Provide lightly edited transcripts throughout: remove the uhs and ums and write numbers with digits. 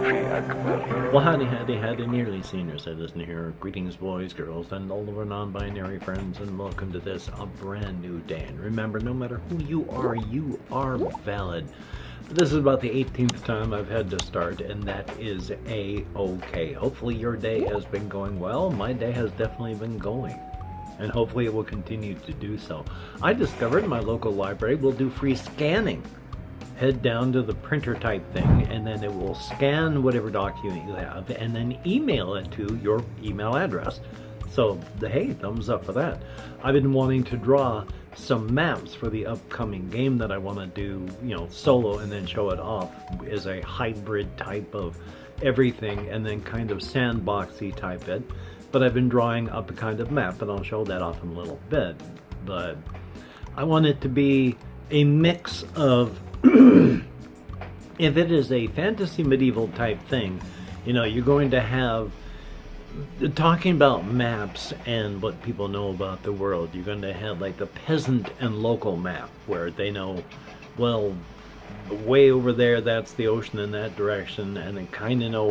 Well, howdy, nearly seniors that listen here. Greetings, boys, girls, and all of our non-binary friends, and welcome to this, a brand new day. And remember, no matter who you are valid. This is about the 18th time I've had to start, and that is A-okay. Hopefully your day has been going well. My day has definitely been going, and hopefully it will continue to do so. I discovered my local library will do free scanning. Head down to the printer type thing, and then it will scan whatever document you have and then email it to your email address. So, hey, thumbs up for that. I've been wanting to draw some maps for the upcoming game that I want to do, solo and then show it off as a hybrid type of everything and then kind of sandboxy type it. But I've been drawing up a kind of map, and I'll show that off in a little bit. But I want it to be a mix of if it is a fantasy medieval type thing, you're going to have, talking about maps and what people know about the world, you're going to have like the peasant and local map where they know, well, way over there that's the ocean in that direction, and they kind of know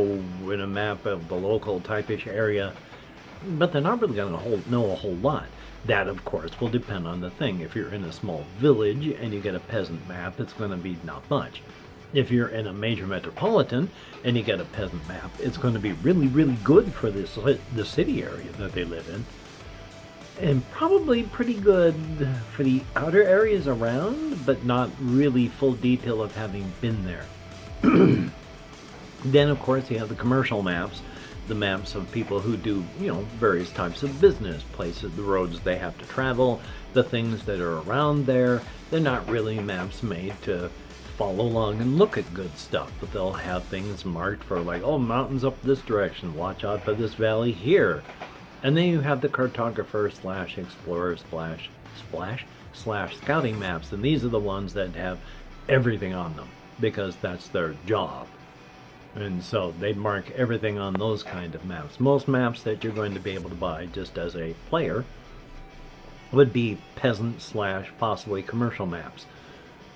in a map of the local type-ish area, but they're not really going to know a whole lot. That, of course, will depend on the thing. If you're in a small village and you get a peasant map, it's going to be not much. If you're in a major metropolitan and you get a peasant map, it's going to be really, really good for the city area that they live in. And probably pretty good for the outer areas around, but not really full detail of having been there. Then, of course, you have the commercial maps. The maps of people who do, various types of business, places, the roads they have to travel, the things that are around there. They're not really maps made to follow along and look at good stuff, but they'll have things marked for like, oh, mountains up this direction, watch out for this valley here. And then you have the cartographer / explorer / scouting maps, and these are the ones that have everything on them because that's their job. And so they mark everything on those kind of maps. Most maps that you're going to be able to buy just as a player would be peasant / possibly commercial maps.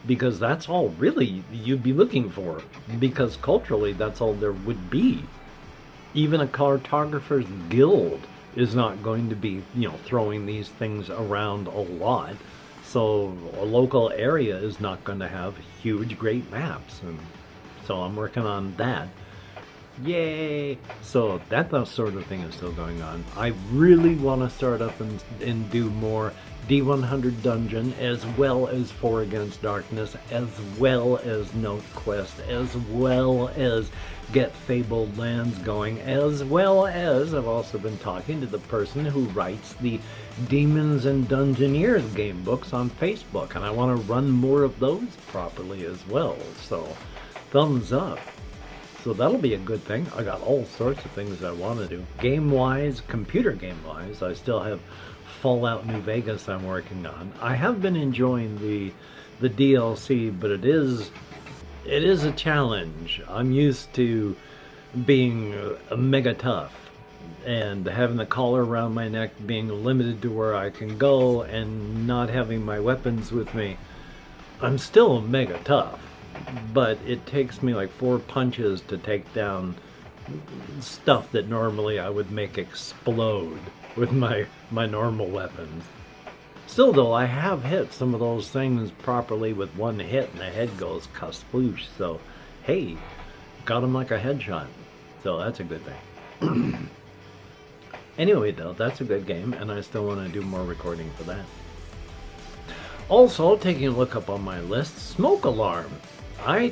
Because that's all really you'd be looking for. Because culturally that's all there would be. Even a cartographer's guild is not going to be, throwing these things around a lot. So a local area is not going to have huge, great maps. And so I'm working on that. Yay! So that sort of thing is still going on. I really want to start up and do more D100 Dungeon, as well as 4 Against Darkness, as well as Note Quest, as well as get Fabled Lands going, as well as I've also been talking to the person who writes the Demons and Dungeoneers game books on Facebook, and I want to run more of those properly as well. So thumbs up. So that'll be a good thing. I got all sorts of things I want to do. Game-wise, computer game-wise, I still have Fallout New Vegas I'm working on. I have been enjoying the DLC, but it is a challenge. I'm used to being mega tough and having the collar around my neck, being limited to where I can go, and not having my weapons with me. I'm still mega tough, but it takes me like 4 punches to take down stuff that normally I would make explode with my normal weapons. Still though, I have hit some of those things properly with one hit and the head goes kasploosh, so hey, got him like a headshot. So that's a good thing. Anyway though, that's a good game, and I still want to do more recording for that. Also, taking a look up on my list, smoke alarm. I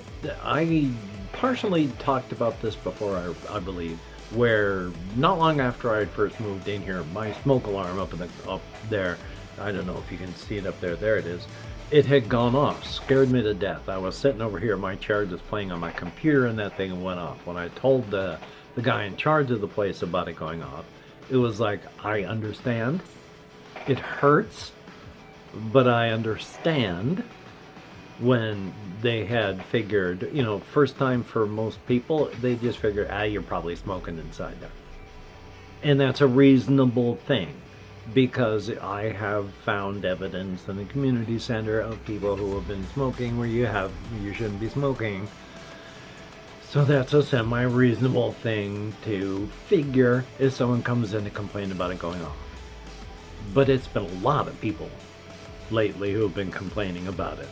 partially talked about this before, I believe, where not long after I had first moved in here, my smoke alarm up there, I don't know if you can see it up there, there it is, it had gone off, scared me to death. I was sitting over here, my charge was playing on my computer, and that thing went off. When I told the guy in charge of the place about it going off, it was like, I understand, it hurts, but I understand. When they had figured, first time for most people, they just figured, you're probably smoking inside there. And that's a reasonable thing, because I have found evidence in the community center of people who have been smoking where you shouldn't be smoking. So that's a semi-reasonable thing to figure if someone comes in to complain about it going off. But it's been a lot of people lately who have been complaining about it.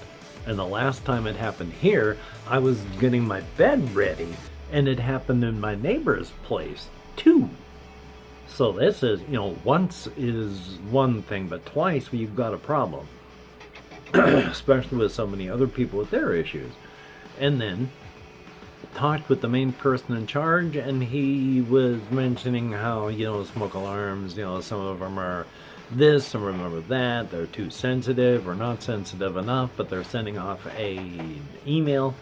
And the last time it happened here, I was getting my bed ready, and it happened in my neighbor's place too. So this is, once is one thing, but twice you've got a problem. Especially with so many other people with their issues. And then talked with the main person in charge, and he was mentioning how, smoke alarms, some of them are this, some of them are that, they're too sensitive or not sensitive enough, but they're sending off a email.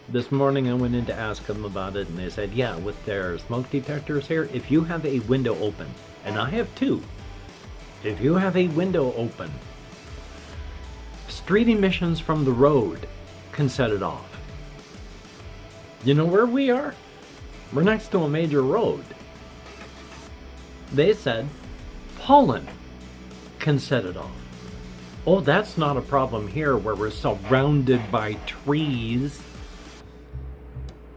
This morning I went in to ask them about it, and they said, yeah, with their smoke detectors here, if you have a window open, and I have two, if you have a window open, street emissions from the road can set it off. You know where we are? We're next to a major road. They said pollen can set it off. Oh, that's not a problem here where we're surrounded by trees.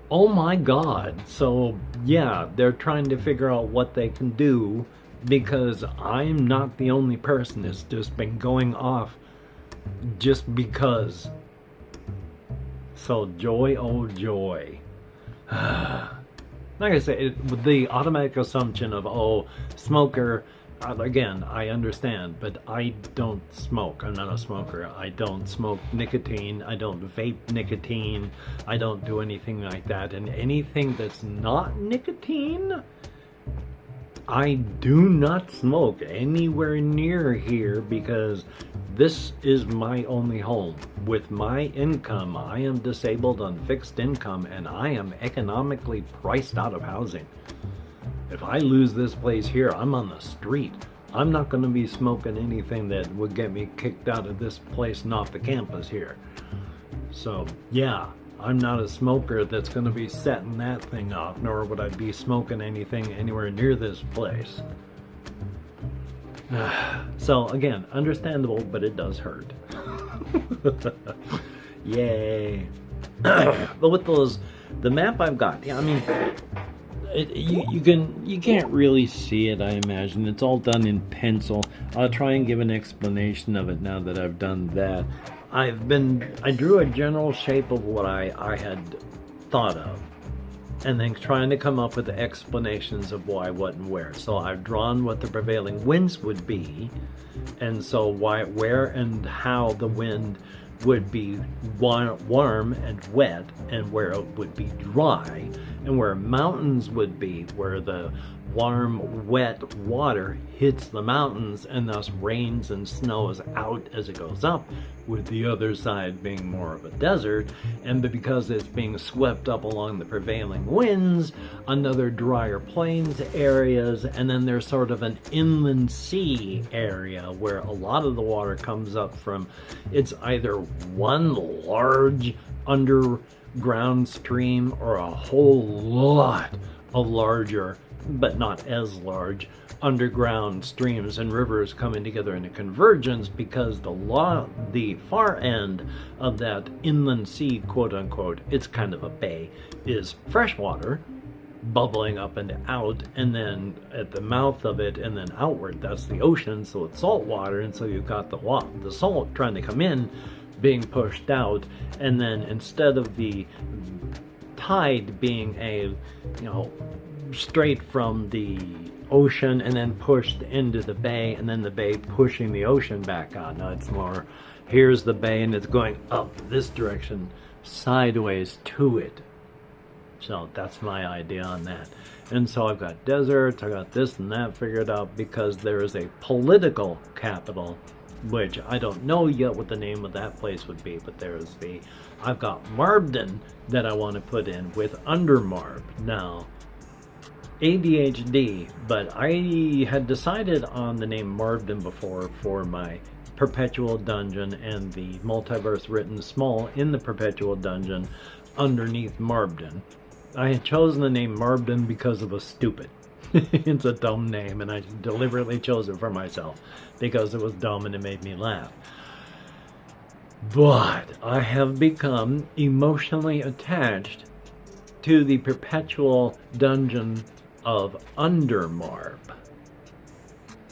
Oh my God. So yeah, they're trying to figure out what they can do, because I'm not the only person that's just been going off just because. So joy, oh joy. Like I say, the automatic assumption of, smoker, again, I understand, but I don't smoke. I'm not a smoker. I don't smoke nicotine. I don't vape nicotine. I don't do anything like that. And anything that's not nicotine, I do not smoke anywhere near here, because this is my only home. With my income, I am disabled on fixed income, and I am economically priced out of housing. If I lose this place here, I'm on the street. I'm not going to be smoking anything that would get me kicked out of this place and off the campus here. So, yeah, I'm not a smoker that's going to be setting that thing off, nor would I be smoking anything anywhere near this place. So, again, understandable, but it does hurt. Yay. But with the map I've got, yeah, I mean, you can't really see it, I imagine. It's all done in pencil. I'll try and give an explanation of it now that I've done that. I drew a general shape of what I had thought of, and then trying to come up with the explanations of why, what, and where. So I've drawn what the prevailing winds would be, and so why, where, and how the wind would be warm and wet, and where it would be dry, and where mountains would be, where the warm, wet water hits the mountains and thus rains and snows out as it goes up, with the other side being more of a desert. And because it's being swept up along the prevailing winds, another drier plains areas, and then there's sort of an inland sea area where a lot of the water comes up from, it's either one large underground stream or a whole lot of larger, but not as large, underground streams and rivers coming together in a convergence, because the far end of that inland sea, quote unquote, it's kind of a bay, is freshwater bubbling up and out, and then at the mouth of it and then outward, that's the ocean, so it's salt water, and so you've got the salt trying to come in, being pushed out, and then instead of the tide being a, straight from the ocean and then pushed into the bay, and then the bay pushing the ocean back on. Now it's more, here's the bay and it's going up this direction, sideways to it. So that's my idea on that. And so I've got deserts, I got this and that figured out, because there is a political capital, which I don't know yet what the name of that place would be, but there's I've got Marbden that I want to put in with Undermarb. Now, ADHD, but I had decided on the name Marbden before for my Perpetual Dungeon, and the multiverse written small in the Perpetual Dungeon underneath Marbden. I had chosen the name Marbden because it was stupid. It's a dumb name, and I deliberately chose it for myself because it was dumb and it made me laugh. But I have become emotionally attached to the perpetual dungeon of Undermarb.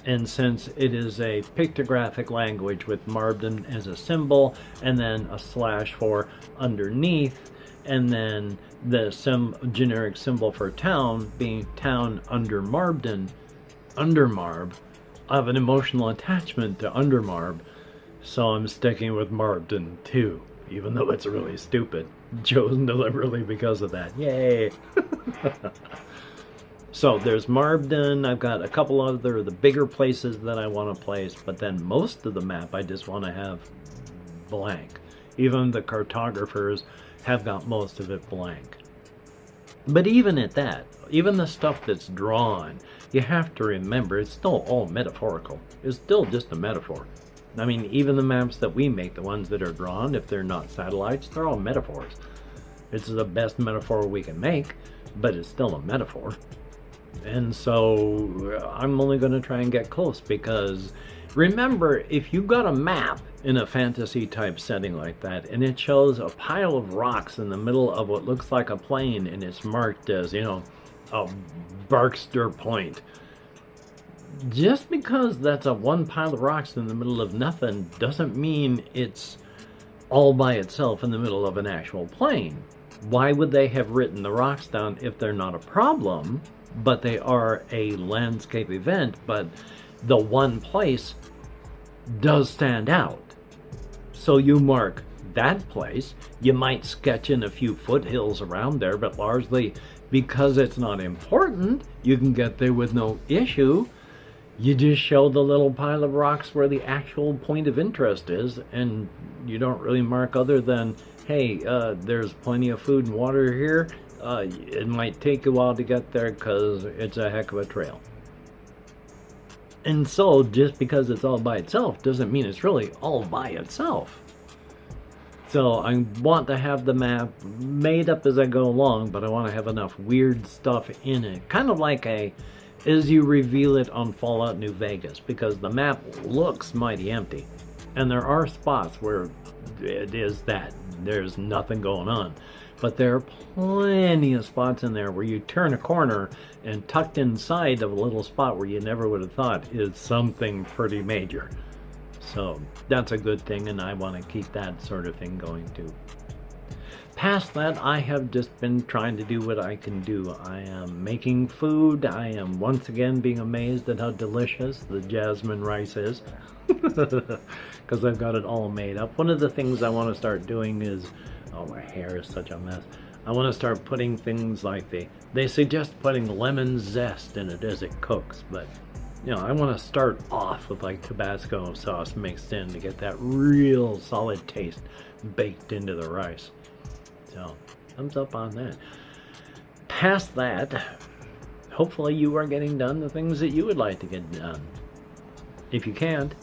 And since it is a pictographic language with Marbden as a symbol, and then a slash for underneath, and then the generic symbol for town being town under Marbden, Undermarb, I have an emotional attachment to Undermarb, so I'm sticking with Marbden too, even though it's really stupid. Chosen deliberately because of that. Yay! So there's Marbden. I've got a couple other the bigger places that I want to place, but then most of the map I just want to have blank. Even the cartographers have got most of it blank. But even at that, even the stuff that's drawn, you have to remember it's still all metaphorical. It's still just a metaphor. I mean, even the maps that we make, the ones that are drawn, if they're not satellites, they're all metaphors. It's the best metaphor we can make, but it's still a metaphor. And so I'm only going to try and get close, because remember, if you got a map in a fantasy type setting like that and it shows a pile of rocks in the middle of what looks like a plain and it's marked as, you know, a Barkster Point, just because that's a one pile of rocks in the middle of nothing doesn't mean it's all by itself in the middle of an actual plain. Why would they have written the rocks down if they're not a problem, but they are a landscape event, but the one place does stand out? So you mark that place. You might sketch in a few foothills around there, but largely because it's not important, you can get there with no issue. You just show the little pile of rocks where the actual point of interest is, and you don't really mark other than, hey, there's plenty of food and water here. It might take a while to get there because it's a heck of a trail. And so just because it's all by itself doesn't mean it's really all by itself. So I want to have the map made up as I go along, but I want to have enough weird stuff in it. Kind of like as you reveal it on Fallout New Vegas, because the map looks mighty empty. And there are spots where it is that there's nothing going on. But there are plenty of spots in there where you turn a corner and tucked inside of a little spot where you never would have thought is something pretty major. So that's a good thing, and I want to keep that sort of thing going too. Past that, I have just been trying to do what I can do. I am making food. I am once again being amazed at how delicious the jasmine rice is, because I've got it all made up. One of the things I want to start doing is, oh, my hair is such a mess. I want to start putting things like they suggest putting lemon zest in it as it cooks, but you know, I want to start off with like Tabasco sauce mixed in to get that real solid taste baked into the rice. So, thumbs up on that. Past that, hopefully you are getting done the things that you would like to get done. If you can't,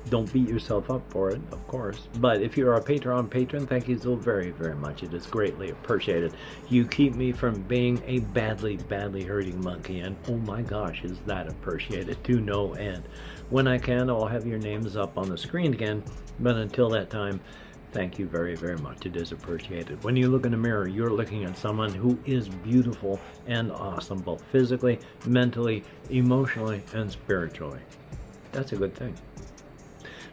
don't beat yourself up for it, of course. But if you're a Patreon patron, thank you so very, very much. It is greatly appreciated. You keep me from being a badly, badly hurting monkey, and oh my gosh, is that appreciated to no end. When I can, I'll have your names up on the screen again, but until that time, thank you very, very much. It is appreciated. When you look in the mirror, you're looking at someone who is beautiful and awesome, both physically, mentally, emotionally, and spiritually. That's a good thing.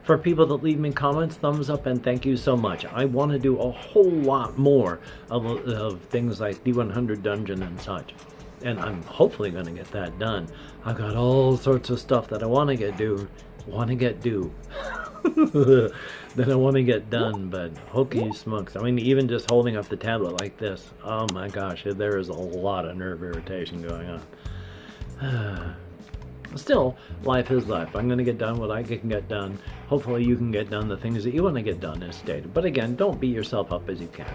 For people that leave me comments, thumbs up, and thank you so much. I want to do a whole lot more of things like D100 Dungeon and such. And I'm hopefully going to get that done. I've got all sorts of stuff that I want to get done, but hokey smokes. I mean, even just holding up the tablet like this, oh my gosh, there is a lot of nerve irritation going on. Still, life is life. I'm going to get done what I can get done. Hopefully you can get done the things that you want to get done as stated. But again, don't beat yourself up as you can.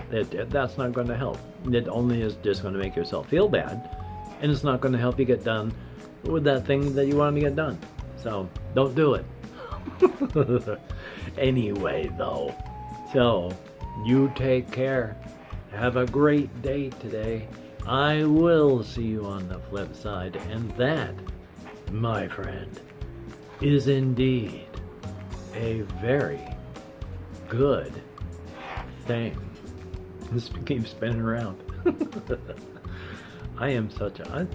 That's not going to help. It only is just going to make yourself feel bad. And it's not going to help you get done with that thing that you want to get done. So, don't do it. Anyway, though. So, you take care. Have a great day today. I will see you on the flip side. And that, my friend, is indeed a very good thing. This keeps spinning around. I am such a.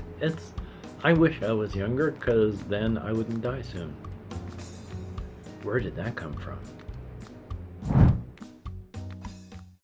I wish I was younger, because then I wouldn't die soon. Where did that come from?